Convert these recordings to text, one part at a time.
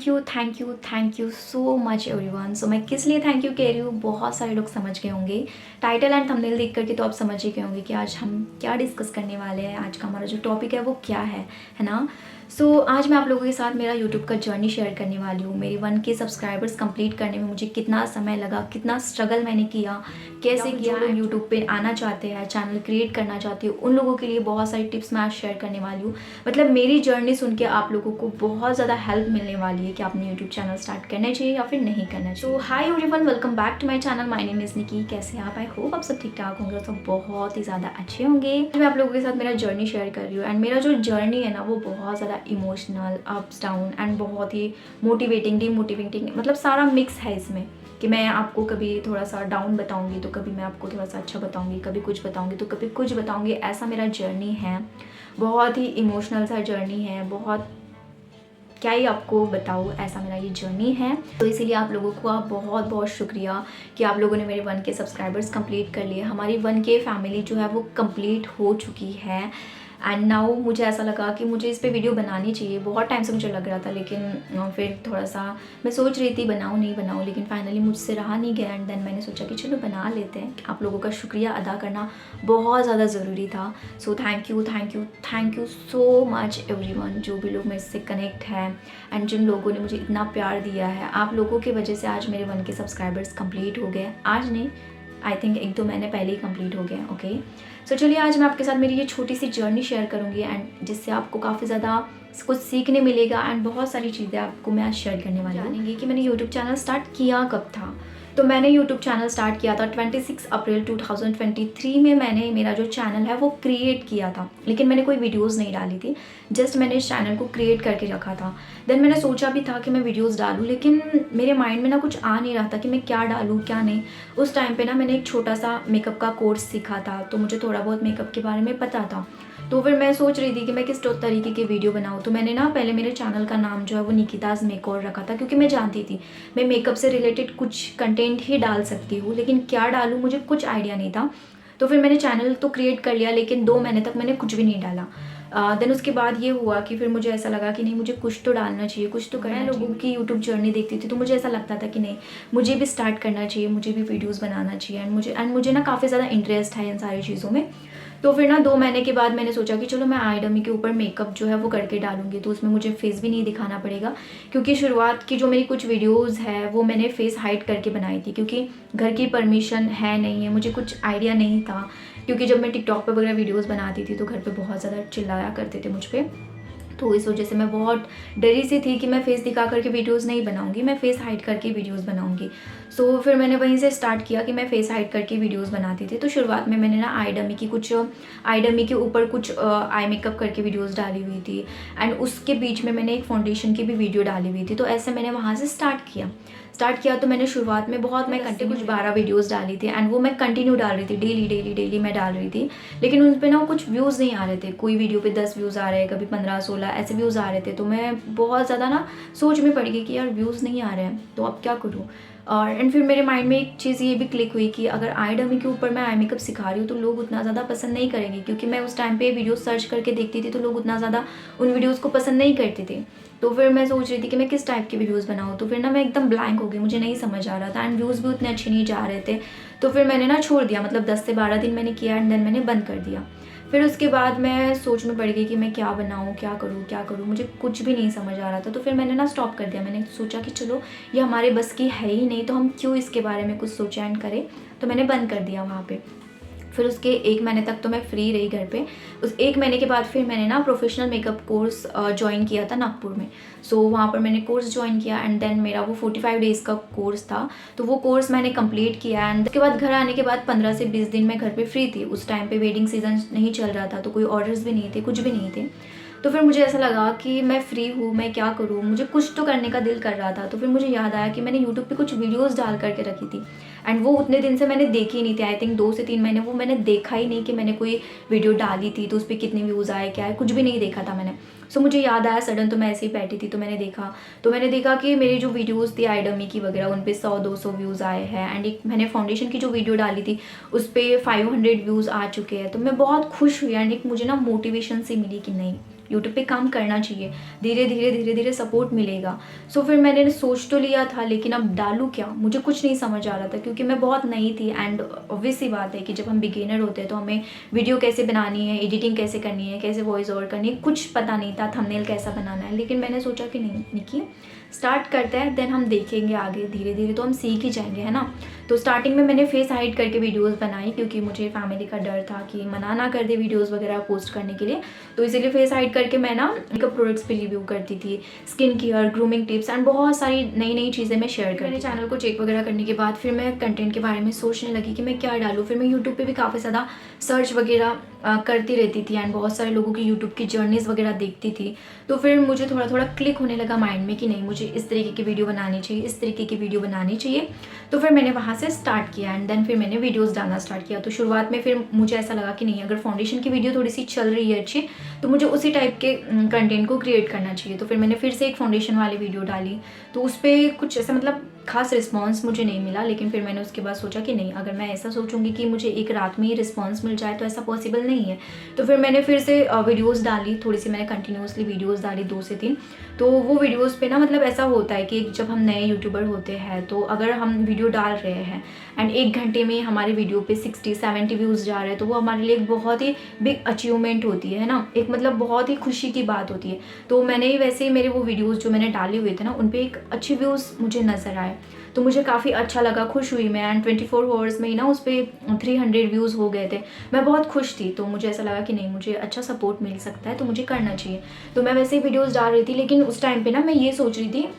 Thank you so much everyone. So मैं किस लिए थैंक यू कह रही हूँ, बहुत सारे लोग समझ गए होंगे टाइटल एंड थंबनेल देख करके, तो आप समझ ही गए होंगे कि आज हम क्या डिस्कस करने वाले हैं। आज का हमारा जो टॉपिक है वो क्या है ना। सो आज मैं आप लोगों के साथ मेरा यूट्यूब का जर्नी शेयर करने वाली हूँ। मेरी 1K सब्सक्राइबर्स कंप्लीट करने में मुझे कितना समय लगा, कितना स्ट्रगल मैंने किया, कैसे किया। लोग यूट्यूब पे आना चाहते हैं, चैनल क्रिएट करना चाहते हो, उन लोगों के लिए बहुत सारी टिप्स मैं आज शेयर करने वाली हूँ। मतलब मेरी जर्नी सुन के आप लोगों को बहुत ज़्यादा हेल्प मिलने वाली है कि आपने यूट्यूब चैनल स्टार्ट करना चाहिए या फिर नहीं करना चाहिए। तो hi everyone, welcome back to my channel. My name is Nikki. कैसे हैं आप? आई होप आप सब ठीक ठाक होंगे, सब बहुत ही ज़्यादा अच्छे होंगे। मैं आप लोगों के साथ मेरा जर्नी शेयर कर रही हूँ एंड मेरा जो जर्नी है ना वो बहुत ज़्यादा इमोशनल, अप्स डाउन एंड बहुत ही मोटिवेटिंग, डीमोटिवेटिंग, मतलब सारा मिक्स है इसमें कि मैं आपको कभी थोड़ा सा डाउन बताऊंगी तो कभी मैं आपको थोड़ा सा अच्छा बताऊंगी, कभी कुछ बताऊंगी तो कभी कुछ बताऊंगी। ऐसा मेरा जर्नी है, बहुत ही इमोशनल सा जर्नी है, बहुत क्या ही आपको बताऊँ, ऐसा मेरा ये जर्नी है। तो इसीलिए आप लोगों को बहुत बहुत शुक्रिया कि आप लोगों ने मेरे 1K सब्सक्राइबर्स कंप्लीट कर लिए। हमारी 1K फैमिली जो है वो कंप्लीट हो चुकी है एंड नाउ मुझे ऐसा लगा कि मुझे इस पे वीडियो बनानी चाहिए। बहुत टाइम से मुझे लग रहा था, लेकिन फिर थोड़ा सा मैं सोच रही थी बनाऊँ नहीं बनाऊँ, लेकिन फाइनली मुझसे रहा नहीं गया एंड देन मैंने सोचा कि चलो बना लेते हैं। आप लोगों का शुक्रिया अदा करना बहुत ज़्यादा ज़रूरी था। So thank you so much everyone, जो भी लोग मेरे से कनेक्ट हैं एंड जिन लोगों ने मुझे इतना प्यार दिया है। आप लोगों की वजह से आज मेरे 1K सब्सक्राइबर्स कंप्लीट हो गए। आज नहीं, आई थिंक 1-2 महीने पहले ही कंप्लीट हो गया। ओके, सो चलिए आज मैं आपके साथ मेरी ये छोटी सी जर्नी शेयर करूँगी एंड जिससे आपको काफ़ी ज़्यादा कुछ सीखने मिलेगा एंड बहुत सारी चीज़ें आपको मैं आज शेयर करने वाली हूँ। जानेंगे कि मैंने यूट्यूब चैनल स्टार्ट किया कब था। तो मैंने यूट्यूब चैनल स्टार्ट किया था 26 अप्रैल 2023 में। मैंने मेरा जो चैनल है वो क्रिएट किया था, लेकिन मैंने कोई वीडियोस नहीं डाली थी, जस्ट मैंने इस चैनल को क्रिएट करके रखा था। देन मैंने सोचा भी था कि मैं वीडियोस डालूं, लेकिन मेरे माइंड में ना कुछ आ नहीं रहा था कि मैं क्या डालूं क्या नहीं। उस टाइम पे ना मैंने एक छोटा सा मेकअप का कोर्स सीखा था, तो मुझे थोड़ा बहुत मेकअप के बारे में पता था। तो फिर मैं सोच रही थी कि मैं किस तरीके के वीडियो बनाऊँ। तो मैंने ना पहले मेरे चैनल का नाम जो है वो निकिताज मेकओवर रखा था, क्योंकि मैं जानती थी मैं मेकअप से रिलेटेड कुछ कंटेंट ही डाल सकती हूँ, लेकिन क्या डालूँ मुझे कुछ आइडिया नहीं था। तो फिर मैंने चैनल तो क्रिएट कर लिया, लेकिन 2 महीने तक मैंने कुछ भी नहीं डाला। देन उसके बाद ये हुआ कि फिर मुझे ऐसा लगा कि नहीं, मुझे कुछ तो डालना चाहिए, कुछ तो करना चाहिए। लोगों की यूट्यूब जर्नी देखती थी तो मुझे ऐसा लगता था कि नहीं, मुझे भी स्टार्ट करना चाहिए, मुझे भी वीडियोस बनाना चाहिए एंड मुझे ना काफ़ी ज़्यादा इंटरेस्ट है इन सारी चीज़ों में। तो फिर ना 2 महीने के बाद मैंने सोचा कि चलो मैं आई डमी के ऊपर मेकअप जो है वो करके डालूंगी, तो उसमें मुझे फेस भी नहीं दिखाना पड़ेगा, क्योंकि शुरुआत की जो मेरी कुछ वीडियोस है वो मैंने फेस हाइड करके बनाई थी, क्योंकि घर की परमिशन है नहीं है, मुझे कुछ आइडिया नहीं था। क्योंकि जब मैं टिकटॉक पर वगैरह वीडियोस बनाती थी तो घर पे बहुत ज़्यादा चिल्लाया करते थे मुझ पर, तो इस वजह से मैं बहुत डरी सी थी कि मैं फेस दिखा करके वीडियोस नहीं बनाऊंगी, मैं फेस हाइड करके वीडियोस बनाऊंगी। सो फिर मैंने वहीं से स्टार्ट किया कि मैं फेस हाइड करके वीडियोस बनाती थी। तो शुरुआत में मैंने ना आई डमी के ऊपर कुछ आई मेकअप करके वीडियोस डाली हुई थी एंड उसके बीच में मैंने एक फाउंडेशन की भी वीडियो डाली हुई थी। तो ऐसे मैंने वहाँ से स्टार्ट किया। तो मैंने शुरुआत में बहुत, मैं कंटिन्यू कुछ 12 वीडियोस डाली थी एंड वो मैं कंटिन्यू डाल रही थी, डेली मैं डाल रही थी, लेकिन उन पर ना कुछ व्यूज़ नहीं आ रहे थे। कोई वीडियो पे 10 व्यूज़ आ रहे हैं, कभी 15-16 ऐसे व्यूज़ आ रहे थे। तो मैं बहुत ज़्यादा ना सोच में पड़ गई कि यार व्यूज़ नहीं आ रहे हैं, तो अब क्या करूँ। और एंड फिर मेरे माइंड में एक चीज़ ये भी क्लिक हुई कि अगर आई डमी के ऊपर मैं आई मेकअप सिखा रही हूँ तो लोग उतना ज़्यादा पसंद नहीं करेंगे, क्योंकि मैं उस टाइम पे वीडियो सर्च करके देखती थी तो लोग उतना ज़्यादा उन वीडियोज़ को पसंद नहीं करते थे। तो फिर मैं सोच रही थी कि मैं किस टाइप के वीडियोस बनाऊँ। तो फिर ना मैं एकदम ब्लैंक हो गई, मुझे नहीं समझ आ रहा था एंड व्यूज़ भी उतने अच्छे नहीं जा रहे थे। तो फिर मैंने ना छोड़ दिया, मतलब 10 से 12 दिन मैंने किया एंड देन मैंने बंद कर दिया। फिर उसके बाद मैं सोच में पड़ गई कि मैं क्या बनाऊँ, क्या करूँ, मुझे कुछ भी नहीं समझ आ रहा था। तो फिर मैंने ना स्टॉप कर दिया। मैंने सोचा कि चलो ये हमारे बस की है ही नहीं, तो हम क्यों इसके बारे में कुछ सोचें एंड करें। तो मैंने बंद कर दिया वहाँ पे। फिर उसके 1 महीने तक तो मैं फ्री रही घर पे। उस 1 महीने के बाद फिर मैंने ना प्रोफेशनल मेकअप कोर्स ज्वाइन किया था नागपुर में। सो वहाँ पर मैंने कोर्स ज्वाइन किया एंड देन मेरा वो 45 डेज़ का कोर्स था। तो वो कोर्स मैंने कंप्लीट किया एंड उसके बाद घर आने के बाद 15 से 20 दिन मैं घर पे फ्री थी। उस टाइम पे वेडिंग सीजन नहीं चल रहा था, तो कोई ऑर्डर्स भी नहीं थे, कुछ भी नहीं थे। तो फिर मुझे ऐसा लगा कि मैं फ्री हूँ, मैं क्या करूँ, मुझे कुछ तो करने का दिल कर रहा था। तो फिर मुझे याद आया कि मैंने यूट्यूब पे कुछ वीडियोस डाल करके रखी थी एंड वो उतने दिन से मैंने देखी ही नहीं थी। आई थिंक 2 से 3 महीने वो मैंने देखा ही नहीं कि मैंने कोई वीडियो डाली थी, तो उस पर कितने व्यूज़ आए, क्या है, कुछ भी नहीं देखा था मैंने। सो मुझे याद आया सडन, तो मैं ऐसे ही बैठी थी तो मैंने देखा कि मेरी जो वीडियोस थी आई डमी की वगैरह, उन पे 100-200 व्यूज़ आए हैं एंड एक मैंने फाउंडेशन की जो वीडियो डाली थी उस पर 500 व्यूज़ आ चुके हैं। तो मैं बहुत खुश हुई एंड एक मुझे ना मोटिवेशन सी मिली कि नहीं, यूट्यूब पे काम करना चाहिए, धीरे धीरे सपोर्ट मिलेगा। सो फिर मैंने सोच तो लिया था, लेकिन अब डालूँ क्या, मुझे कुछ नहीं समझ आ रहा था क्योंकि मैं बहुत नई थी। एंड ऑब्वियस सी बात है कि जब हम बिगिनर होते हैं तो हमें वीडियो कैसे बनानी है, एडिटिंग कैसे करनी है, कैसे वॉइस ओवर करनी है, कुछ पता नहीं था, थंबनेल कैसा बनाना है। लेकिन मैंने सोचा कि नहीं निकी, स्टार्ट करते हैं, देन हम देखेंगे आगे, धीरे धीरे तो हम सीख ही जाएंगे, है ना। तो स्टार्टिंग में मैंने फेस हाइड करके वीडियोस बनाई क्योंकि मुझे फैमिली का डर था कि मना ना कर दे वीडियोस वगैरह पोस्ट करने के लिए। तो इसीलिए फेस हाइड करके मैं ना मेकअप प्रोडक्ट्स पे रिव्यू करती थी, skin care, grooming tips and बहुत सारी नई नई चीज़ें मैं शेयर करती। मैंने चैनल को चेक वगैरह करने के बाद फिर मैं कंटेंट के बारे में सोचने लगी कि मैं क्या डालूँ। फिर मैं यूट्यूब पर भी काफ़ी ज़्यादा सर्च वगैरह करती रहती थी एंड बहुत सारे लोगों की यूट्यूब की जर्नीज़ वगैरह देखती थी। तो फिर मुझे थोड़ा थोड़ा क्लिक होने लगा माइंड में कि नहीं, मुझे इस तरीके की वीडियो बनानी चाहिए, इस तरीके की वीडियो बनानी चाहिए। तो फिर मैंने वहाँ से स्टार्ट किया एंड देन फिर मैंने वीडियोस डालना स्टार्ट किया। तो शुरुआत में फिर मुझे ऐसा लगा कि नहीं, अगर फाउंडेशन की वीडियो थोड़ी सी चल रही है अच्छी, तो मुझे उसी टाइप के कंटेंट को क्रिएट करना चाहिए। तो फिर मैंने फिर से एक फाउंडेशन वाली वीडियो डाली, तो उस पर कुछ ऐसा मतलब खास रिस्पॉन्स मुझे नहीं मिला। लेकिन फिर मैंने उसके बाद सोचा कि नहीं, अगर मैं ऐसा सोचूंगी कि मुझे एक रात में ही रिस्पॉन्स मिल जाए तो ऐसा पॉसिबल नहीं है। तो फिर मैंने फिर से वीडियोस डाली, थोड़ी सी मैंने कंटिन्यूसली वीडियोस डाली 2 से 3। तो वो वीडियोस पे ना मतलब ऐसा होता है कि जब हम नए यूट्यूबर होते हैं तो अगर हम वीडियो डाल रहे हैं एंड 1 घंटे में हमारे वीडियो पे 60-70 व्यूज़ जा रहे हैं, तो वो हमारे लिए एक बहुत ही बिग अचीवमेंट होती है ना, एक मतलब बहुत ही खुशी की बात होती है। तो मैंने वैसे ही मेरे वो वीडियोज़ जो मैंने डाले हुए थे ना, उन पर एक अच्छे व्यूज़ मुझे नज़र आए, तो मुझे काफ़ी अच्छा लगा, खुश हुई मैं। एंड 24 आवर्स में ही ना उस पर 300 व्यूज़ हो गए थे। मैं बहुत खुश थी, तो मुझे ऐसा लगा कि नहीं, मुझे अच्छा सपोर्ट मिल सकता है तो मुझे करना चाहिए। तो मैं वैसे ही वीडियोज़ डाल रही थी, लेकिन उस टाइम पे ना मैं ये सोच रही थी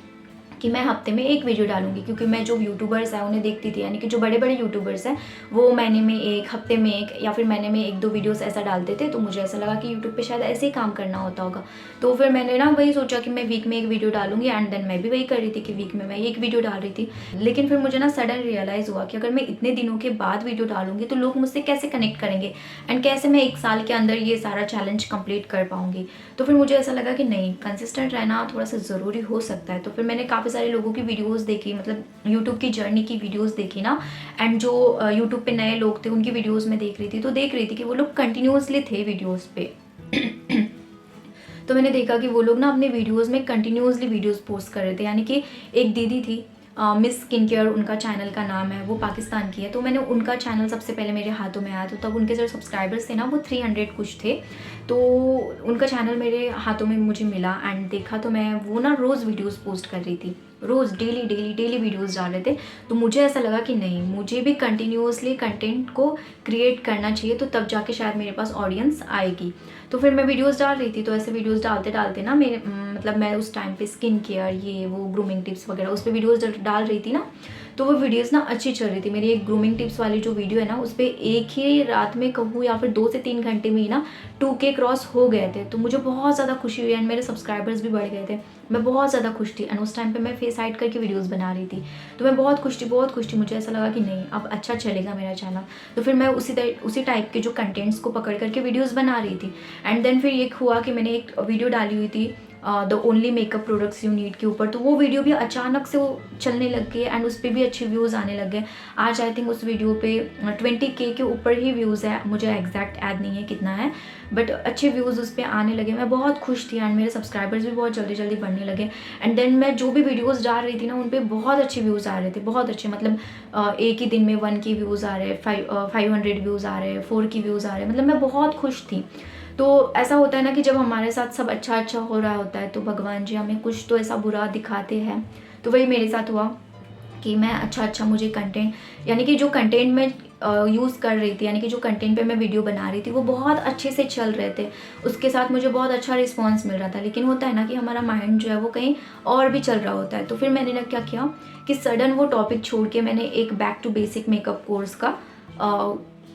कि मैं हफ्ते में 1 वीडियो डालूंगी, क्योंकि मैं जो यूट्यूबर्स हैं उन्हें देखती थी, यानी कि जो बड़े बड़े यूट्यूबर्स हैं वो महीने में 1, हफ्ते में 1 या फिर महीने में 1-2 वीडियोस ऐसा डालते थे। तो मुझे ऐसा लगा कि यूट्यूब पे शायद ऐसे ही काम करना होता होगा। तो फिर मैंने ना वही सोचा कि मैं वीक में 1 वीडियो डालूंगी एंड देन मैं भी वही कर रही थी कि वीक में मैं 1 वीडियो डाल रही थी। लेकिन फिर मुझे ना सडन रियलाइज़ हुआ कि अगर मैं इतने दिनों के बाद वीडियो डालूंगी तो लोग मुझसे कैसे कनेक्ट करेंगे एंड कैसे मैं 1 साल के अंदर ये सारा चैलेंज कंप्लीट कर पाऊंगी। तो फिर मुझे ऐसा लगा कि नहीं, कंसिस्टेंट रहना थोड़ा सा ज़रूरी हो सकता है। तो फिर मैंने काफ़ी सारे लोगों की वीडियोस देखी, मतलब यूट्यूब की जर्नी की वीडियोस देखी ना, एंड जो यूट्यूब पे नए लोग थे उनकी वीडियोस में देख रही थी, तो देख रही थी कि वो लोग कंटिन्यूसली थे वीडियोस पे। तो मैंने देखा कि वो लोग ना अपने वीडियोस में कंटिन्यूसली वीडियोस पोस्ट कर रहे थे। यानी कि एक दीदी थी, मिस स्किन केयर उनका चैनल का नाम है, वो पाकिस्तान की है। तो मैंने उनका चैनल सबसे पहले मेरे हाथों में आया, तो तब उनके जो सब्सक्राइबर्स थे ना वो 300 कुछ थे। तो उनका चैनल मेरे हाथों में मुझे मिला एंड देखा, तो मैं वो ना रोज़ वीडियोस पोस्ट कर रही थी, रोज़ डेली वीडियोस डाल रहे थे। तो मुझे ऐसा लगा कि नहीं, मुझे भी कंटिन्यूसली कंटेंट को क्रिएट करना चाहिए, तो तब जाके शायद मेरे पास ऑडियंस आएगी। तो फिर मैं वीडियोस डाल रही थी, तो ऐसे वीडियोस डालते डालते ना मेरे मतलब मैं उस टाइम पे स्किन केयर, ये वो ग्रूमिंग टिप्स वगैरह उस पर वीडियोस डाल रही थी ना, तो वो वीडियोस ना अच्छी चल रही थी। मेरी एक ग्रूमिंग टिप्स वाली जो वीडियो है ना, उस पर एक ही रात में कहूँ या फिर 2 से 3 घंटे में ही ना 2K क्रॉस हो गए थे। तो मुझे बहुत ज़्यादा खुशी हुई एंड मेरे सब्सक्राइबर्स भी बढ़ गए थे। मैं बहुत ज़्यादा खुश थी एंड उस टाइम पे मैं फेस हाइड करके वीडियोस बना रही थी। तो मैं बहुत खुश थी। मुझे ऐसा लगा कि नहीं, अब अच्छा चलेगा मेरा चैनल। तो फिर मैं उसी टाइप के जो कंटेंट्स को पकड़ करके वीडियोस बना रही थी। एंड देन फिर ये हुआ कि मैंने एक वीडियो डाली हुई थी the only makeup products you need के ऊपर, तो वो वीडियो भी अचानक से वो चलने लग गई एंड उस पर भी अच्छे व्यूज़ आने लग गए। आज आई थिंक उस वीडियो पे 20K के ऊपर ही व्यूज़ है, मुझे एग्जैक्ट याद नहीं है कितना है, बट अच्छे व्यूज़ उस पर आने लगे। मैं बहुत खुश थी एंड मेरे सब्सक्राइबर्स भी बहुत जल्दी बढ़ने लगे। एंड देन मैं जो भी वीडियोज़ डाल रही थी ना, उन पर बहुत अच्छे व्यूज़ आ रहे थे, बहुत अच्छे, मतलब एक ही दिन में 1 के व्यूज़ आ रहे, 500 व्यूज़ आ रहे, 4 के व्यूज़ आ रहे, मतलब मैं बहुत खुश थी। तो ऐसा होता है ना कि जब हमारे साथ सब अच्छा हो रहा होता है तो भगवान जी हमें कुछ तो ऐसा बुरा दिखाते हैं। तो वही मेरे साथ हुआ कि मैं अच्छा मुझे कंटेंट, यानी कि जो कंटेंट मैं यूज़ कर रही थी, यानी कि जो कंटेंट पे मैं वीडियो बना रही थी वो बहुत अच्छे से चल रहे थे, उसके साथ मुझे बहुत अच्छा रिस्पांस मिल रहा था। लेकिन होता है ना कि हमारा माइंड जो है वो कहीं और भी चल रहा होता है। तो फिर मैंने ना क्या किया कि सडन वो टॉपिक छोड़ के मैंने एक back to basic makeup course का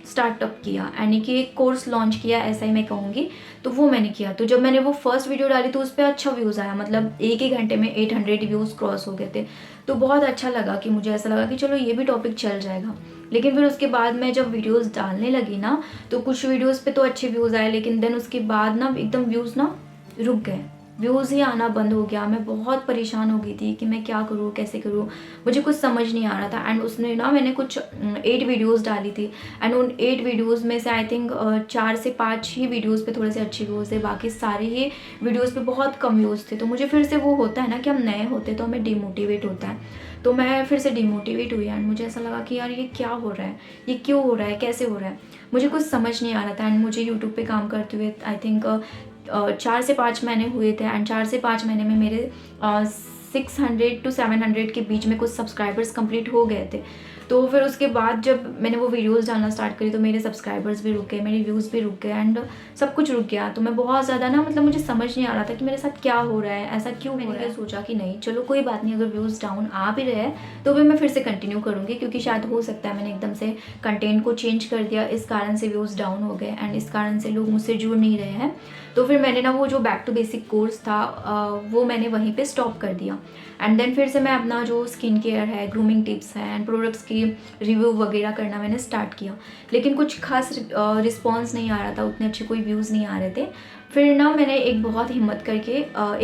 स्टार्टअप किया, यानी कि एक कोर्स लॉन्च किया, ऐसा ही मैं कहूँगी। तो वो मैंने किया। तो जब मैंने वो फर्स्ट वीडियो डाली तो उस पर अच्छा व्यूज़ आया, मतलब एक ही घंटे में 800 व्यूज़ क्रॉस हो गए थे। तो बहुत अच्छा लगा कि मुझे ऐसा लगा कि चलो ये भी टॉपिक चल जाएगा। लेकिन फिर उसके बाद मैं जब वीडियोस डालने लगी ना, तो कुछ वीडियोस पे तो अच्छे व्यूज़ आए, लेकिन देन उसके बाद ना एकदम व्यूज़ ना रुक गए। व्यूज़ ही आना बंद हो गया। मैं बहुत परेशान हो गई थी कि मैं क्या करूँ, कैसे करूँ, मुझे कुछ समझ नहीं आ रहा था। एंड उसने ना मैंने कुछ 8 वीडियोज़ डाली थी एंड उन 8 वीडियोज़ में से आई थिंक 4 से 5 ही वीडियोज़ पे थोड़े से अच्छे व्यूज़ थे, बाकी सारे ही वीडियोज़ पे बहुत कम व्यूज़ थे। तो मुझे फिर से वो होता है ना कि हम नए होते तो हमें डिमोटिवेट होता है, तो मैं फिर से डिमोटिवेट हुई एंड मुझे ऐसा लगा कि यार ये क्या हो रहा है, ये क्यों हो रहा है, कैसे हो रहा है, मुझे कुछ समझ नहीं आ रहा था। एंड मुझे यूट्यूब पे काम करते हुए आई थिंक 4 से 5 महीने हुए थे एंड 4 से 5 महीने में मेरे 600 टू 700 के बीच में कुछ सब्सक्राइबर्स कंप्लीट हो गए थे। तो फिर उसके बाद जब मैंने वो वीडियोस डालना स्टार्ट करी तो मेरे सब्सक्राइबर्स भी रुक गए, मेरे व्यूज़ भी रुक गए एंड सब कुछ रुक गया। तो मैं बहुत ज़्यादा ना मतलब मुझे समझ नहीं आ रहा था कि मेरे साथ क्या हो रहा है, ऐसा क्यों हो रहा है। सोचा कि नहीं चलो कोई बात नहीं, अगर व्यूज़ डाउन आ भी रहे हैं तो भी मैं फिर से कंटिन्यू करूँगी, क्योंकि शायद हो सकता है मैंने एकदम से कंटेंट को चेंज कर दिया, इस कारण से व्यूज़ डाउन हो गए एंड इस कारण से लोग मुझसे जुड़ नहीं रहे हैं। तो फिर मैंने ना वो जो बैक टू बेसिक कोर्स था वो मैंने वहीं पे स्टॉप कर दिया एंड देन फिर से मैं अपना जो स्किन केयर है, ग्रूमिंग टिप्स है एंड प्रोडक्ट्स की रिव्यू वगैरह करना मैंने स्टार्ट किया। लेकिन कुछ खास रिस्पॉन्स नहीं आ रहा था, उतने अच्छे कोई व्यूज़ नहीं आ रहे थे। फिर ना मैंने एक बहुत हिम्मत करके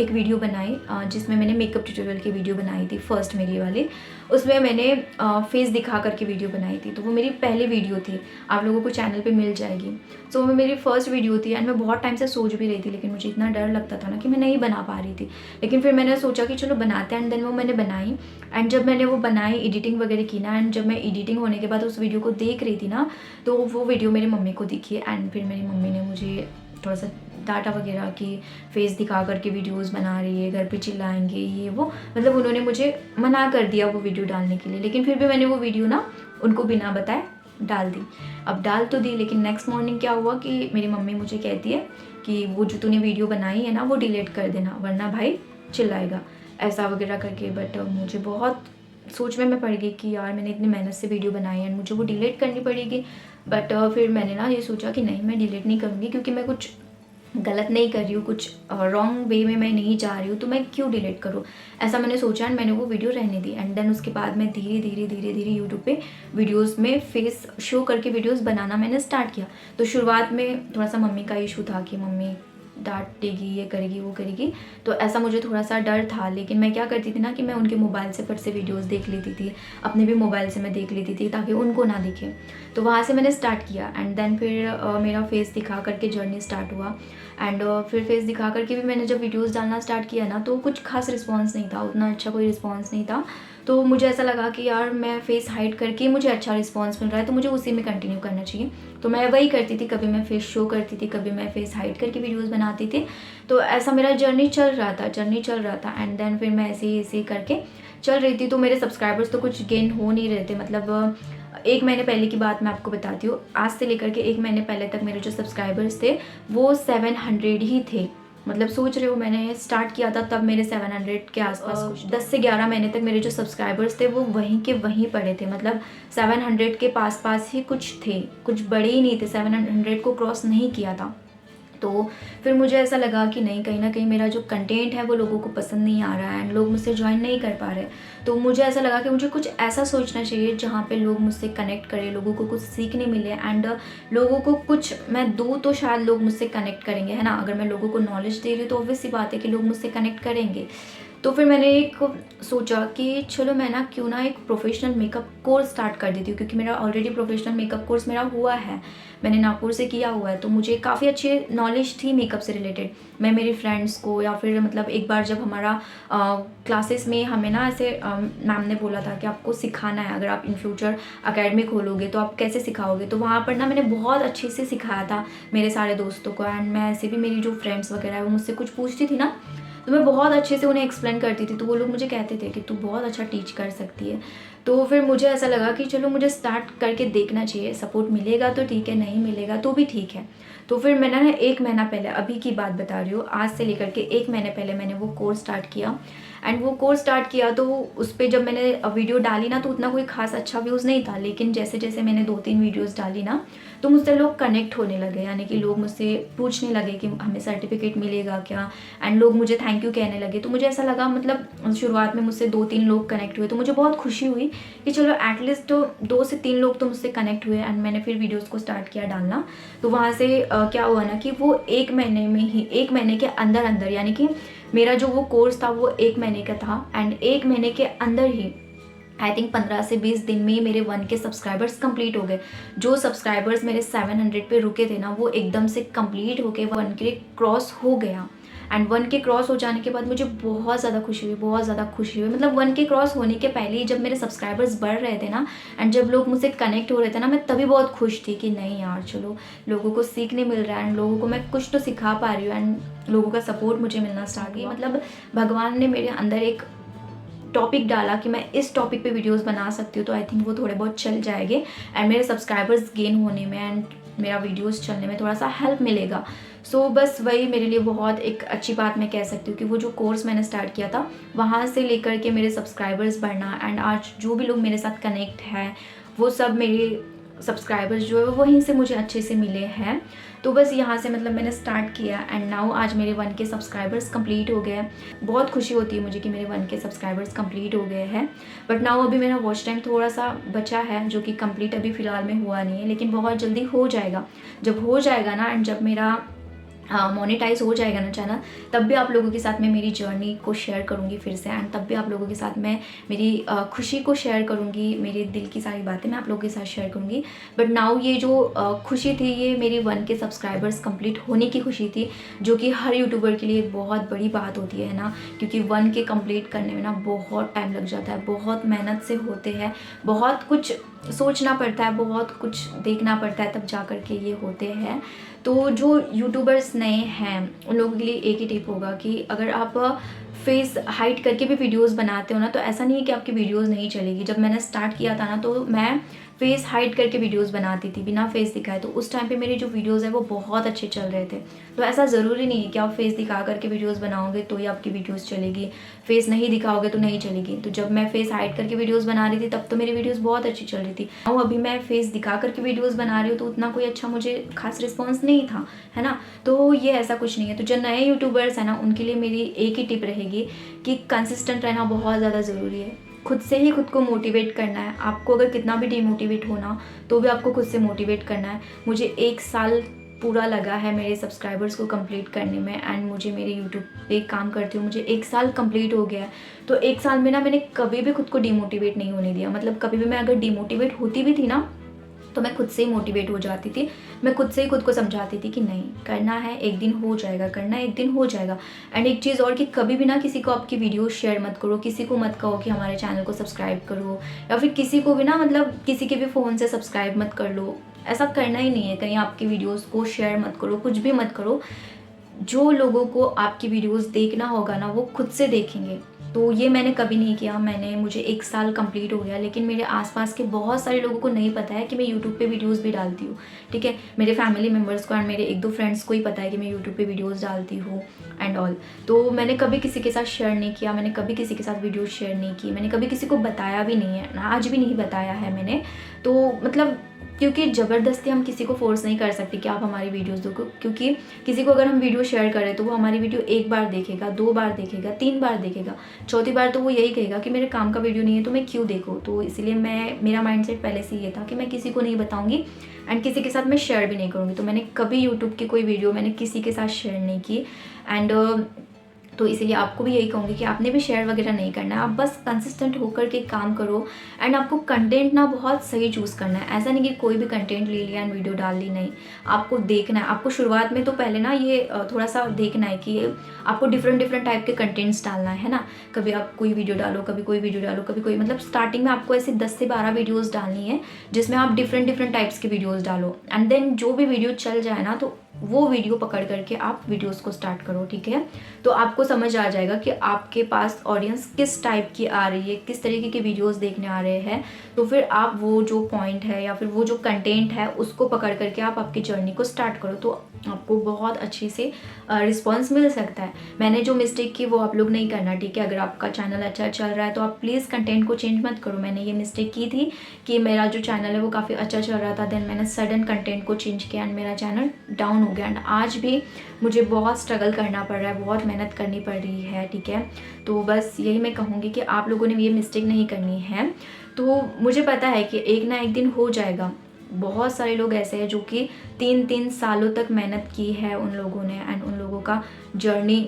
एक वीडियो बनाई जिसमें मैंने मेकअप ट्यूटोरियल की वीडियो बनाई थी, फर्स्ट मेरी वाली। उसमें मैंने फेस दिखा करके वीडियो बनाई थी, तो वो मेरी पहली वीडियो थी, आप लोगों को चैनल पे मिल जाएगी। सो वो मेरी फर्स्ट वीडियो थी एंड मैं बहुत टाइम से सोच भी रही थी, लेकिन मुझे इतना डर लगता था ना कि मैं नहीं बना पा रही थी। लेकिन फिर मैंने सोचा कि चलो बनाते हैं एंड देन वो मैंने बनाई। एंड जब मैंने वो बनाई, एडिटिंग वगैरह की ना, एंड जब मैं एडिटिंग होने के बाद उस वीडियो को देख रही थी ना, तो वो वीडियो मेरी मम्मी को दिखी एंड फिर मेरी मम्मी ने मुझे थोड़ा सा डाटा वगैरह कि फेस दिखा करके वीडियोस बना रही है, घर पे चिल्लाएंगे ये वो, मतलब उन्होंने मुझे मना कर दिया वो वीडियो डालने के लिए। लेकिन फिर भी मैंने वो वीडियो ना उनको बिना बताए डाल दी। अब डाल तो दी, लेकिन नेक्स्ट मॉर्निंग क्या हुआ कि मेरी मम्मी मुझे कहती है कि वो जो तूने वीडियो बनाई है ना वो डिलीट कर देना, वरना भाई चिल्लाएगा, ऐसा वगैरह करके। बट मुझे बहुत सोच में मैं पड़ गई कि यार मैंने इतनी मेहनत से वीडियो बनाई है एंड मुझे वो डिलीट करनी पड़ेगी। बट फिर मैंने ना ये सोचा कि नहीं, मैं डिलीट नहीं करूँगी, क्योंकि मैं कुछ गलत नहीं कर रही हूँ, कुछ रॉन्ग वे में मैं नहीं जा रही हूँ, तो मैं क्यों डिलीट करूँ, ऐसा मैंने सोचा एंड मैंने वो वीडियो रहने दी। एंड देन उसके बाद मैं धीरे धीरे धीरे धीरे यूट्यूब पे वीडियोस में फेस शो करके वीडियोस बनाना मैंने स्टार्ट किया। तो शुरुआत में थोड़ा सा मम्मी का इशू था कि मम्मी डांटेगी, ये करेगी वो करेगी, तो ऐसा मुझे थोड़ा सा डर था। लेकिन मैं क्या करती थी ना कि मैं उनके मोबाइल से फट से वीडियोस देख लेती थी, अपने भी मोबाइल से मैं देख लेती थी ताकि उनको ना दिखे। तो वहाँ से मैंने स्टार्ट किया एंड देन फिर मेरा फेस दिखा करके जर्नी स्टार्ट हुआ। एंड फिर फेस दिखा करके भी मैंने जब वीडियोस डालना स्टार्ट किया ना, तो कुछ खास रिस्पांस नहीं था, उतना अच्छा कोई रिस्पांस नहीं था। तो मुझे ऐसा लगा कि यार मैं फेस हाइड करके मुझे अच्छा रिस्पांस मिल रहा है, तो मुझे उसी में कंटिन्यू करना चाहिए। तो मैं वही करती थी, कभी मैं फेस शो करती थी, कभी मैं फेस हाइड करके वीडियोस बनाती थी। तो ऐसा मेरा जर्नी चल रहा था एंड देन फिर मैं ऐसे ही करके चल रही थी। तो मेरे सब्सक्राइबर्स तो कुछ गेन हो नहीं रहे थे, मतलब 1 महीने पहले की बात मैं आपको बताती हूँ। आज से लेकर के 1 महीने पहले तक मेरे जो सब्सक्राइबर्स थे वो 700 ही थे। मतलब सोच रहे हो, मैंने स्टार्ट किया था तब मेरे 700 के आसपास कुछ 10 से 11 महीने तक मेरे जो सब्सक्राइबर्स थे वो वहीं के वहीं पड़े थे। मतलब 700 के पास ही कुछ थे, कुछ बड़े ही नहीं थे, 700 को क्रॉस नहीं किया था। तो फिर मुझे ऐसा लगा कि नहीं, कहीं ना कहीं मेरा जो कंटेंट है वो लोगों को पसंद नहीं आ रहा है एंड लोग मुझसे ज्वाइन नहीं कर पा रहे। तो मुझे ऐसा लगा कि मुझे कुछ ऐसा सोचना चाहिए जहाँ पे लोग मुझसे कनेक्ट करें, लोगों को कुछ सीखने मिले एंड लोगों को कुछ मैं दूँ तो शायद लोग मुझसे कनेक्ट करेंगे, है ना। अगर मैं लोगों को नॉलेज दे रही हूँ तो ऑब्वियस सी बात है कि लोग मुझसे कनेक्ट करेंगे। तो फिर मैंने एक सोचा कि चलो मैं ना क्यों ना एक प्रोफेशनल मेकअप कोर्स स्टार्ट कर देती हूँ, क्योंकि मेरा ऑलरेडी प्रोफेशनल मेकअप कोर्स मेरा हुआ है, मैंने नागपुर से किया हुआ है। तो मुझे काफ़ी अच्छी नॉलेज थी मेकअप से रिलेटेड। मैं मेरे फ्रेंड्स को या फिर मतलब एक बार जब हमारा क्लासेस में हमें ना ऐसे मैम ने बोला था कि आपको सिखाना है, अगर आप इन फ्यूचर अकेडमी खोलोगे तो आप कैसे सिखाओगे। तो वहाँ पर ना मैंने बहुत अच्छे से सिखाया था मेरे सारे दोस्तों को एंड मैं ऐसे भी मेरी जो फ्रेंड्स वगैरह है वो मुझसे कुछ पूछती थी ना, तो मैं बहुत अच्छे से उन्हें एक्सप्लेन करती थी। तो वो लोग मुझे कहते थे कि तू बहुत अच्छा टीच कर सकती है। तो फिर मुझे ऐसा लगा कि चलो मुझे स्टार्ट करके देखना चाहिए, सपोर्ट मिलेगा तो ठीक है, नहीं मिलेगा तो भी ठीक है। तो फिर मैंने ना 1 महीना पहले, अभी की बात बता रही हूँ, आज से लेकर के 1 महीने पहले मैंने वो कोर्स स्टार्ट किया। एंड वो कोर्स स्टार्ट किया तो उस पर जब मैंने वीडियो डाली ना तो उतना कोई खास अच्छा व्यूज़ नहीं था। लेकिन जैसे जैसे मैंने 2-3 वीडियोज़ डाली ना तो मुझसे लोग कनेक्ट होने लगे, यानी कि लोग मुझसे पूछने लगे कि हमें सर्टिफिकेट मिलेगा क्या, एंड लोग मुझे थैंक यू कहने लगे। तो मुझे ऐसा लगा, मतलब शुरुआत में मुझसे 2-3 लोग कनेक्ट हुए तो मुझे बहुत खुशी हुई कि चलो एटलीस्ट 2 से 3 लोग तो मुझसे कनेक्ट हुए। एंड मैंने फिर वीडियोज़ को स्टार्ट किया डालना। तो वहाँ से क्या हुआ ना कि वो 1 महीने में ही, 1 महीने के अंदर अंदर, यानी कि मेरा जो वो कोर्स था वो 1 महीने का था एंड 1 महीने के अंदर ही आई थिंक 15 से 20 दिन में ही मेरे 1K सब्सक्राइबर्स कंप्लीट हो गए। जो सब्सक्राइबर्स मेरे 700 पे रुके थे ना, वो एकदम से कंप्लीट होके 1K क्रॉस हो गया। एंड 1K क्रॉस हो जाने के बाद मुझे बहुत ज़्यादा खुशी हुई, बहुत ज़्यादा खुशी हुई। मतलब 1K क्रॉस होने के पहले ही जब मेरे सब्सक्राइबर्स बढ़ रहे थे ना, एंड जब लोग मुझसे कनेक्ट हो रहे थे ना, मैं तभी बहुत खुश थी कि नहीं यार चलो, लोगों को सीखने मिल रहा है एंड लोगों को मैं कुछ तो सिखा पा रही हूँ एंड लोगों का सपोर्ट मुझे मिलना स्टार्ट हुआ। मतलब भगवान ने मेरे अंदर एक टॉपिक डाला कि मैं इस टॉपिक पे वीडियोस बना सकती हूँ, तो आई थिंक वो थोड़े बहुत चल जाएंगे एंड मेरे सब्सक्राइबर्स गेन होने में एंड मेरा वीडियोस चलने में थोड़ा सा हेल्प मिलेगा। सो बस वही मेरे लिए बहुत एक अच्छी बात मैं कह सकती हूँ कि वो जो कोर्स मैंने स्टार्ट किया था, वहाँ से लेकर के मेरे सब्सक्राइबर्स बढ़ना एंड आज जो भी लोग मेरे साथ कनेक्ट हैं, वो सब मेरे सब्सक्राइबर्स जो है वहीं से मुझे अच्छे से मिले हैं। तो बस यहाँ से मतलब मैंने स्टार्ट किया एंड नाउ आज मेरे 1K सब्सक्राइबर्स कंप्लीट हो गए। बहुत खुशी होती है मुझे कि मेरे 1K सब्सक्राइबर्स कंप्लीट हो गए हैं। बट नाउ अभी मेरा वॉच टाइम थोड़ा सा बचा है, जो कि कंप्लीट अभी फ़िलहाल में हुआ नहीं है, लेकिन बहुत जल्दी हो जाएगा। जब हो जाएगा ना एंड जब मेरा मोनेटाइज हो जाएगा ना चैनल, तब भी आप लोगों के साथ मैं मेरी जर्नी को शेयर करूँगी फिर से एंड तब भी आप लोगों के साथ मैं मेरी खुशी को शेयर करूँगी, मेरे दिल की सारी बातें मैं आप लोगों के साथ शेयर करूँगी। बट नाउ ये जो खुशी थी, ये मेरी 1K सब्सक्राइबर्स कंप्लीट होने की खुशी थी, जो कि हर यूट्यूबर के लिए एक बहुत बड़ी बात होती है ना, क्योंकि 1K कंप्लीट करने में ना बहुत टाइम लग जाता है, बहुत मेहनत से होते हैं, बहुत कुछ सोचना पड़ता है, बहुत कुछ देखना पड़ता है, तब जा कर के ये होते हैं। तो जो यूट्यूबर्स नए हैं उन लोगों के लिए एक ही टिप होगा कि अगर आप फेस हाइड करके भी वीडियोस बनाते हो ना, तो ऐसा नहीं है कि आपकी वीडियोस नहीं चलेगी। जब मैंने स्टार्ट किया था ना, तो मैं फेस हाइड करके वीडियोस बनाती थी, बिना फेस दिखाए, तो उस टाइम पे मेरे जो वीडियोस है वो बहुत अच्छे चल रहे थे। तो ऐसा ज़रूरी नहीं है कि आप फेस दिखा करके वीडियोस बनाओगे तो ही आपकी वीडियोस चलेगी, फेस नहीं दिखाओगे तो नहीं चलेगी। तो जब मैं फेस हाइड करके वीडियोस बना रही थी, तब तो मेरी वीडियोस बहुत अच्छी चल रही थी। और अभी मैं फेस दिखा करके वीडियोस बना रही हूँ, तो उतना कोई अच्छा मुझे खास रिस्पॉन्स नहीं था, है ना। तो ये ऐसा कुछ नहीं है। तो जो नए यूट्यूबर्स हैं ना, उनके लिए मेरी एक ही टिप रहेगी कि कंसिस्टेंट रहना बहुत ज़्यादा ज़रूरी है। खुद से ही खुद को मोटिवेट करना है। आपको अगर कितना भी डिमोटिवेट होना, तो भी आपको खुद से मोटिवेट करना है। मुझे 1 साल पूरा लगा है मेरे सब्सक्राइबर्स को कंप्लीट करने में एंड मुझे मेरे यूट्यूब पे काम करती हूँ मुझे 1 साल कंप्लीट हो गया है। तो 1 साल में ना मैंने कभी भी खुद को डिमोटिवेट नहीं होने दिया। मतलब कभी भी मैं अगर डिमोटिवेट होती भी थी ना, तो मैं खुद से ही मोटिवेट हो जाती थी। मैं खुद से ही खुद को समझाती थी कि नहीं, करना है, एक दिन हो जाएगा, करना है, एक दिन हो जाएगा। एंड एक चीज़ और कि कभी भी ना किसी को आपकी वीडियो शेयर मत करो, किसी को मत कहो कि हमारे चैनल को सब्सक्राइब करो, या फिर किसी को भी ना, मतलब किसी के भी फ़ोन से सब्सक्राइब मत कर लो। ऐसा करना ही नहीं है। कहीं आपकी वीडियोज़ को शेयर मत करो, कुछ भी मत करो। जो लोगों को आपकी वीडियोस देखना होगा ना, वो खुद से देखेंगे। तो ये मैंने कभी नहीं किया। मुझे 1 साल कंप्लीट हो गया, लेकिन मेरे आसपास के बहुत सारे लोगों को नहीं पता है कि मैं यूट्यूब पे वीडियोस भी डालती हूँ, ठीक है। मेरे फैमिली मेम्बर्स को और मेरे 1-2 फ्रेंड्स को ही पता है कि मैं यूट्यूब पे वीडियोस डालती हूँ एंड ऑल। तो मैंने कभी किसी के साथ शेयर नहीं किया, मैंने कभी किसी के साथ वीडियो शेयर नहीं की, मैंने कभी किसी को बताया भी नहीं है, आज भी नहीं बताया है मैंने। तो मतलब क्योंकि ज़बरदस्ती हम किसी को फोर्स नहीं कर सकते कि आप हमारी वीडियोस देखो, क्योंकि किसी को अगर हम वीडियो शेयर करें तो वो हमारी वीडियो 1 बार देखेगा, 2 बार देखेगा, 3 बार देखेगा, चौथी बार तो वो यही कहेगा कि मेरे काम का वीडियो नहीं है तो मैं क्यों देखूँ। तो इसलिए मेरा माइंडसेट पहले से ये था कि मैं किसी को नहीं बताऊँगी एंड किसी के साथ मैं शेयर भी नहीं करूँगी। तो मैंने कभी यूट्यूब की कोई वीडियो मैंने किसी के साथ शेयर नहीं की एंड तो इसीलिए आपको भी यही कहूँगी कि आपने भी शेयर वगैरह नहीं करना है। आप बस कंसिस्टेंट होकर के काम करो एंड आपको कंटेंट ना बहुत सही चूज़ करना है। ऐसा नहीं कि कोई भी कंटेंट ले लिया एंड वीडियो डाल ली, नहीं। आपको देखना है। आपको शुरुआत में तो पहले ना ये थोड़ा सा देखना है कि आपको डिफरेंट टाइप के कंटेंट्स डालना है ना। कभी आप कोई वीडियो डालो, कभी कोई वीडियो डालो, कभी कोई, मतलब स्टार्टिंग में आपको ऐसे 10 से 12 वीडियोज़ डालनी है जिसमें आप डिफरेंट टाइप्स की वीडियोज़ डालो एंड देन जो भी वीडियो चल जाए ना, तो वो वीडियो पकड़ करके आप वीडियोस को स्टार्ट करो, ठीक है। तो आपको समझ आ जाएगा कि आपके पास ऑडियंस किस टाइप की आ रही है, किस तरीके की वीडियोस देखने आ रहे हैं। तो फिर आप वो जो पॉइंट है या फिर वो जो कंटेंट है उसको पकड़ करके आप आपकी जर्नी को स्टार्ट करो, तो आपको बहुत अच्छी से रिस्पॉन्स मिल सकता है। मैंने जो मिस्टेक की वो आप लोग नहीं करना, ठीक है। अगर आपका चैनल अच्छा चल रहा है तो आप प्लीज़ कंटेंट को चेंज मत करो। मैंने ये मिस्टेक की थी कि मेरा जो चैनल है वो काफ़ी अच्छा चल रहा था, देन मैंने सडन कंटेंट को चेंज किया एंड मेरा चैनल डाउन हो गया एंड आज भी मुझे बहुत स्ट्रगल करना पड़ रहा है, बहुत मेहनत करनी पड़ रही है, ठीक है। तो बस यही मैं कहूँगी कि आप लोगों ने ये मिस्टेक नहीं करनी है। तो मुझे पता है कि एक ना एक दिन हो जाएगा। बहुत सारे लोग ऐसे हैं जो कि 3-3 सालों तक मेहनत की है उन लोगों ने एंड उन लोगों का जर्नी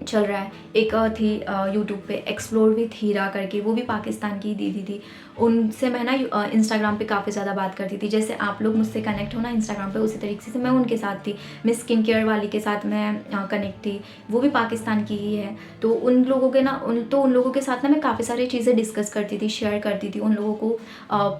चल रहा है। एक थी यूट्यूब पे एक्सप्लोर विथ हीरा करके, वो भी पाकिस्तान की दीदी थी। उनसे मैं ना इंस्टाग्राम पे काफ़ी ज़्यादा बात करती थी। जैसे आप लोग मुझसे कनेक्ट हो ना इंस्टाग्राम पे, उसी तरीके से मैं उनके साथ थी। मिस स्किन केयर वाली के साथ मैं कनेक्ट थी, वो भी पाकिस्तान की ही है। तो उन लोगों के उन लोगों के साथ ना मैं काफ़ी सारी चीज़ें डिस्कस करती थी, शेयर करती थी, उन लोगों को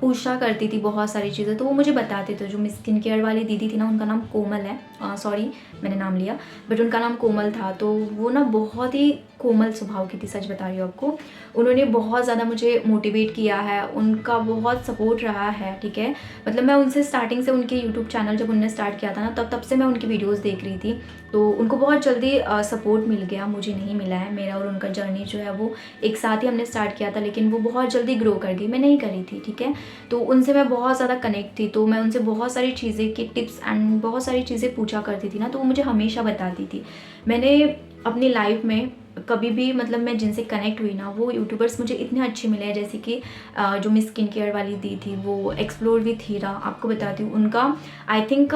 पूछा करती थी बहुत सारी चीज़ें। तो वो मुझे बताते थे। जो मिस स्किन केयर वाली दीदी थी ना, उनका नाम कोमल है, सॉरी मैंने नाम लिया, बट उनका नाम कोमल था। तो वो ना बहुत ही कोमल स्वभाव की थी, सच बता रही हूँ आपको। उन्होंने बहुत ज़्यादा मुझे मोटिवेट किया है, उनका बहुत सपोर्ट रहा है, ठीक है। मतलब मैं उनसे स्टार्टिंग से, उनके यूट्यूब चैनल जब उन्होंने स्टार्ट किया था ना, तब से मैं उनकी वीडियोस देख रही थी। तो उनको बहुत जल्दी सपोर्ट मिल गया, मुझे नहीं मिला है। मेरा और उनका जर्नी जो है वो एक साथ ही हमने स्टार्ट किया था, लेकिन वो बहुत जल्दी ग्रो कर गई, मैं नहीं करी थी, ठीक है। तो उनसे मैं बहुत ज़्यादा कनेक्ट थी। तो मैं उनसे बहुत सारी चीज़ें की टिप्स एंड बहुत सारी चीज़ें पूछा करती थी ना, तो वो मुझे हमेशा बताती थी। मैंने अपनी लाइफ में कभी भी, मतलब मैं जिनसे कनेक्ट हुई ना, वो यूट्यूबर्स मुझे इतने अच्छे मिले हैं। जैसे कि जो मिस स्किन केयर वाली दी थी, वो एक्सप्लोर विथ हीरा, आपको बताती हूँ, उनका आई थिंक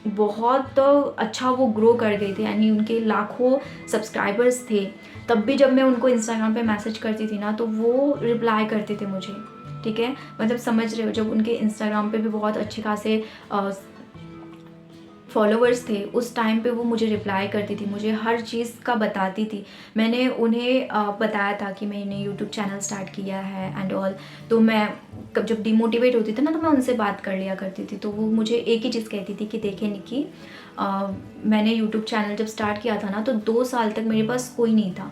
बहुत अच्छा वो ग्रो कर गए थे, यानी उनके लाखों सब्सक्राइबर्स थे। तब भी जब मैं उनको इंस्टाग्राम पे मैसेज करती थी ना, तो वो रिप्लाई करते थे मुझे, ठीक है। मतलब समझ रहे हो, जब उनके इंस्टाग्राम पे भी बहुत अच्छे खासे फॉलोवर्स थे, उस टाइम पे वो मुझे रिप्लाई करती थी, मुझे हर चीज़ का बताती थी। मैंने उन्हें बताया था कि मैंने यूट्यूब चैनल स्टार्ट किया है एंड ऑल। तो मैं जब डिमोटिवेट होती थी ना, तो मैं उनसे बात कर लिया करती थी। तो वो मुझे एक ही चीज़ कहती थी कि देखे निक्की, मैंने यूट्यूब चैनल जब स्टार्ट किया था ना, तो 2 साल तक मेरे पास कोई नहीं था।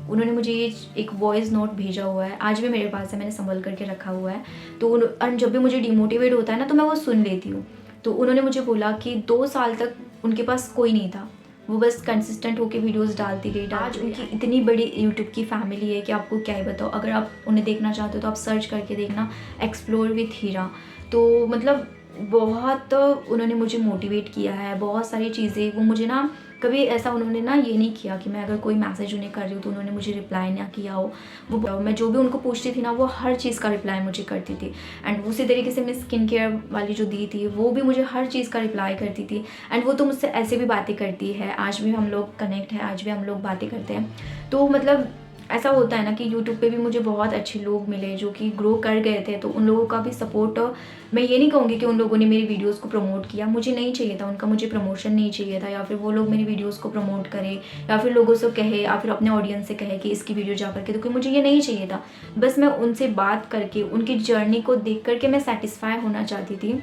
उन्होंने मुझे ये एक वॉइस नोट भेजा हुआ है, आज भी मेरे पास है, मैंने संभल करके रखा हुआ है। तो जब भी मुझे डिमोटिवेट होता है ना, तो मैं वो सुन लेती हूँ। तो उन्होंने मुझे बोला कि 2 साल तक उनके पास कोई नहीं था, वो बस कंसिस्टेंट होकर वीडियोस डालती गई। आज उनकी इतनी बड़ी यूट्यूब की फैमिली है कि आपको क्या ही बताओ। अगर आप उन्हें देखना चाहते हो तो आप सर्च करके देखना, एक्सप्लोर विथ हीरा। तो मतलब बहुत उन्होंने मुझे मोटिवेट किया है, बहुत सारी चीज़ें। वो मुझे ना कभी ऐसा उन्होंने ना ये नहीं किया कि मैं अगर कोई मैसेज उन्हें कर रही हूँ तो उन्होंने मुझे रिप्लाई ना किया हो। वो मैं जो भी उनको पूछती थी ना, वो हर चीज़ का रिप्लाई मुझे करती थी। एंड उसी तरीके से मिस स्किन केयर वाली जो दी थी, वो भी मुझे हर चीज़ का रिप्लाई करती थी। एंड वो तो मुझसे ऐसे भी बातें करती है, आज भी हम लोग कनेक्ट हैं, आज भी हम लोग बातें करते हैं। तो मतलब ऐसा होता है ना कि यूट्यूब पे भी मुझे बहुत अच्छे लोग मिले जो कि ग्रो कर गए थे। तो उन लोगों का भी सपोर्ट, मैं ये नहीं कहूँगी कि उन लोगों ने मेरी वीडियोस को प्रमोट किया, मुझे नहीं चाहिए था उनका, मुझे प्रमोशन नहीं चाहिए था, या फिर वो लोग मेरी वीडियोस को प्रमोट करें, या फिर लोगों से कहे, या फिर अपने ऑडियंस से कहे कि इसकी वीडियो जा करके, तो मुझे ये नहीं चाहिए था। बस मैं उनसे बात करके, उनकी जर्नी को देख करके मैं सेटिस्फाई होना चाहती थी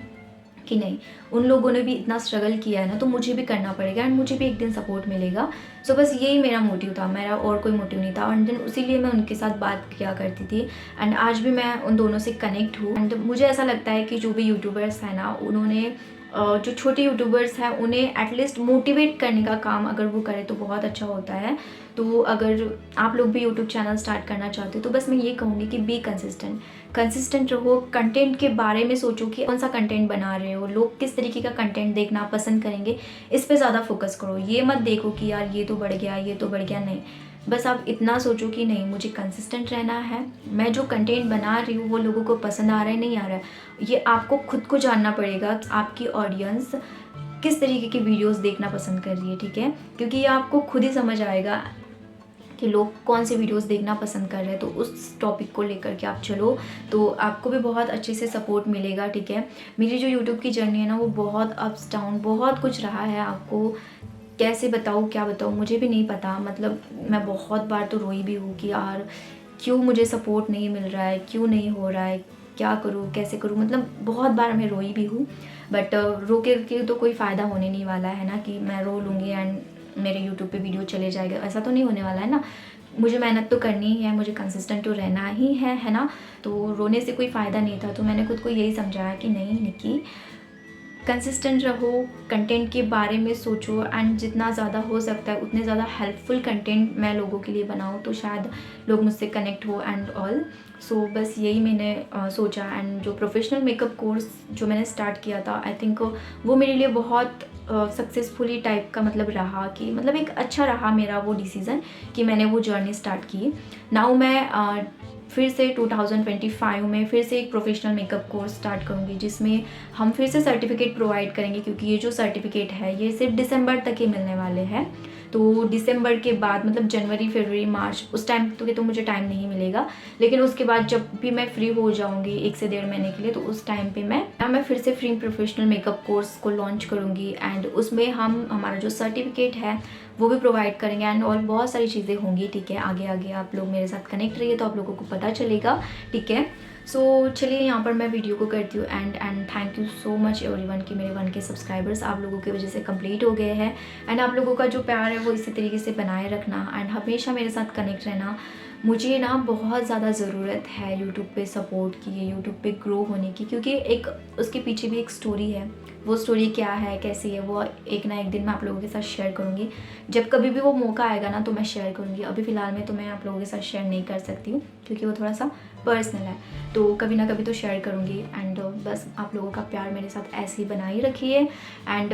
कि नहीं, उन लोगों ने भी इतना स्ट्रगल किया है ना, तो मुझे भी करना पड़ेगा एंड मुझे भी एक दिन सपोर्ट मिलेगा। सो बस यही मेरा मोटिव था, मेरा और कोई मोटिव नहीं था। एंड देन उसीलिए मैं उनके साथ बात किया करती थी। एंड आज भी मैं उन दोनों से कनेक्ट हूँ। एंड मुझे ऐसा लगता है कि जो भी यूट्यूबर्स हैं ना, उन्होंने जो छोटे यूट्यूबर्स हैं, उन्हें एटलीस्ट मोटिवेट करने का काम अगर वो करें तो बहुत अच्छा होता है। तो अगर आप लोग भी यूट्यूब चैनल स्टार्ट करना चाहते हो, तो बस मैं ये कहूँगी कि बी कंसिस्टेंट रहो। कंटेंट के बारे में सोचो कि कौन सा कंटेंट बना रहे हो, लोग किस तरीके का कंटेंट देखना पसंद करेंगे, इस पे ज़्यादा फोकस करो। ये मत देखो कि यार ये तो बढ़ गया, ये तो बढ़ गया, नहीं। बस आप इतना सोचो कि नहीं, मुझे कंसिस्टेंट रहना है, मैं जो कंटेंट बना रही हूँ वो लोगों को पसंद आ रहा है, नहीं आ रहा है, ये आपको खुद को जानना पड़ेगा। आपकी ऑडियंस किस तरीके की वीडियोस देखना पसंद कर रही है, ठीक है, क्योंकि ये आपको खुद ही समझ आएगा कि लोग कौन से वीडियोस देखना पसंद कर रहे हैं। तो उस टॉपिक को लेकर के आप चलो, तो आपको भी बहुत अच्छे से सपोर्ट मिलेगा, ठीक है। मेरी जो यूट्यूब की जर्नी है ना, वो बहुत अप्स डाउन, बहुत कुछ रहा है। आपको कैसे बताऊँ, क्या बताऊँ, मुझे भी नहीं पता। मतलब मैं बहुत बार तो रोई भी हूँ कि यार क्यों मुझे सपोर्ट नहीं मिल रहा है, क्यों नहीं हो रहा है, क्या करूँ, कैसे करूँ। मतलब बहुत बार मैं रोई भी हूँ। बट रो के तो कोई फ़ायदा होने नहीं वाला है ना, कि मैं रो लूँगी एंड मेरे यूट्यूब पे वीडियो चले जाएगा, ऐसा तो नहीं होने वाला है ना। मुझे मेहनत तो करनी ही है, मुझे कंसिस्टेंट तो रहना ही है ना। तो रोने से कोई फ़ायदा नहीं था। तो मैंने खुद को यही समझाया कि नहीं निक्की, कंसिस्टेंट रहो, कंटेंट के बारे में सोचो एंड जितना ज़्यादा हो सकता है उतने ज़्यादा हेल्पफुल कंटेंट मैं लोगों के लिए बनाऊँ, तो शायद लोग मुझसे कनेक्ट हो एंड ऑल। सो बस यही मैंने सोचा। एंड जो प्रोफेशनल मेकअप कोर्स जो मैंने स्टार्ट किया था, आई थिंक वो मेरे लिए बहुत सक्सेसफुली टाइप का मतलब रहा, कि मतलब एक अच्छा रहा मेरा वो डिसीज़न कि मैंने वो जर्नी स्टार्ट की। नाउ मैं फिर से 2025 में फिर से एक प्रोफेशनल मेकअप कोर्स स्टार्ट करूँगी, जिसमें हम फिर से सर्टिफिकेट प्रोवाइड करेंगे, क्योंकि ये जो सर्टिफिकेट है ये सिर्फ दिसंबर तक ही मिलने वाले हैं। तो दिसंबर के बाद मतलब जनवरी, फरवरी, मार्च उस टाइम तो मुझे टाइम नहीं मिलेगा, लेकिन उसके बाद जब भी मैं फ्री हो जाऊँगी 1 से 1.5 महीने के लिए, तो उस टाइम पे मैं फिर से फ्री प्रोफेशनल मेकअप कोर्स को लॉन्च करूँगी एंड उसमें हम हमारा जो सर्टिफिकेट है वो भी प्रोवाइड करेंगे एंड और बहुत सारी चीज़ें होंगी, ठीक है। आगे आगे आप लोग मेरे साथ कनेक्ट रहिए तो आप लोगों को पता चलेगा, ठीक है। सो चलिए यहाँ पर मैं वीडियो को करती हूँ and thank you so much everyone कि मेरे 1K सब्सक्राइबर्स आप लोगों की वजह से कंप्लीट हो गए हैं एंड आप लोगों का जो प्यार है वो इसी तरीके से बनाए रखना एंड हमेशा मेरे साथ कनेक्ट रहना। मुझे ना बहुत ज़्यादा ज़रूरत है यूट्यूब पे सपोर्ट की, यूट्यूब पे ग्रो होने की, क्योंकि एक उसके पीछे भी एक स्टोरी है। वो स्टोरी क्या है, कैसी है, वो एक ना एक दिन मैं आप लोगों के साथ शेयर करूँगी। जब कभी भी वो मौका आएगा ना तो मैं शेयर करूँगी। अभी फ़िलहाल में तो मैं आप लोगों के साथ शेयर नहीं कर सकती हूँ क्योंकि वो थोड़ा सा पर्सनल है, तो कभी ना कभी तो शेयर करूँगी। एंड बस आप लोगों का प्यार मेरे साथ ऐसे ही बनाए रखिए एंड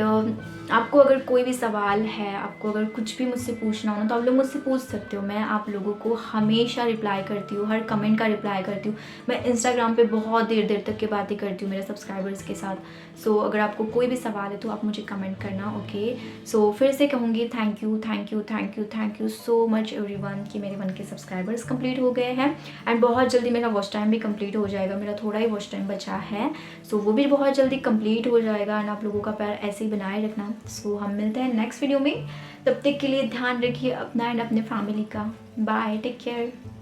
आपको अगर कोई भी सवाल है, आपको अगर कुछ भी मुझसे पूछना हो ना तो आप लोग मुझसे पूछ सकते हो। मैं आप लोगों को हमेशा रिप्लाई करती हूँ, हर कमेंट का रिप्लाई करती हूँ। मैं इंस्टाग्राम पे बहुत देर देर तक की बातें करती हूँ मेरे सब्सक्राइबर्स के साथ। सो अगर आपको कोई भी सवाल है तो आप मुझे कमेंट करना, ओके। सो फिर से कहूँगी thank you thank you thank you thank you so much everyone कि मेरे 1K सब्सक्राइबर्स कंप्लीट हो गए हैं एंड बहुत जल्दी मेरा वॉच टाइम भी कंप्लीट हो जाएगा। मेरा थोड़ा ही वॉच टाइम बचा है, सो वो भी बहुत जल्दी कंप्लीट हो जाएगा एंड आप लोगों का प्यार ऐसे ही बनाए रखना। सो हम मिलते हैं नेक्स्ट वीडियो में, तब तक के लिए ध्यान रखिए अपना एंड अपने फैमिली का। Bye, take care.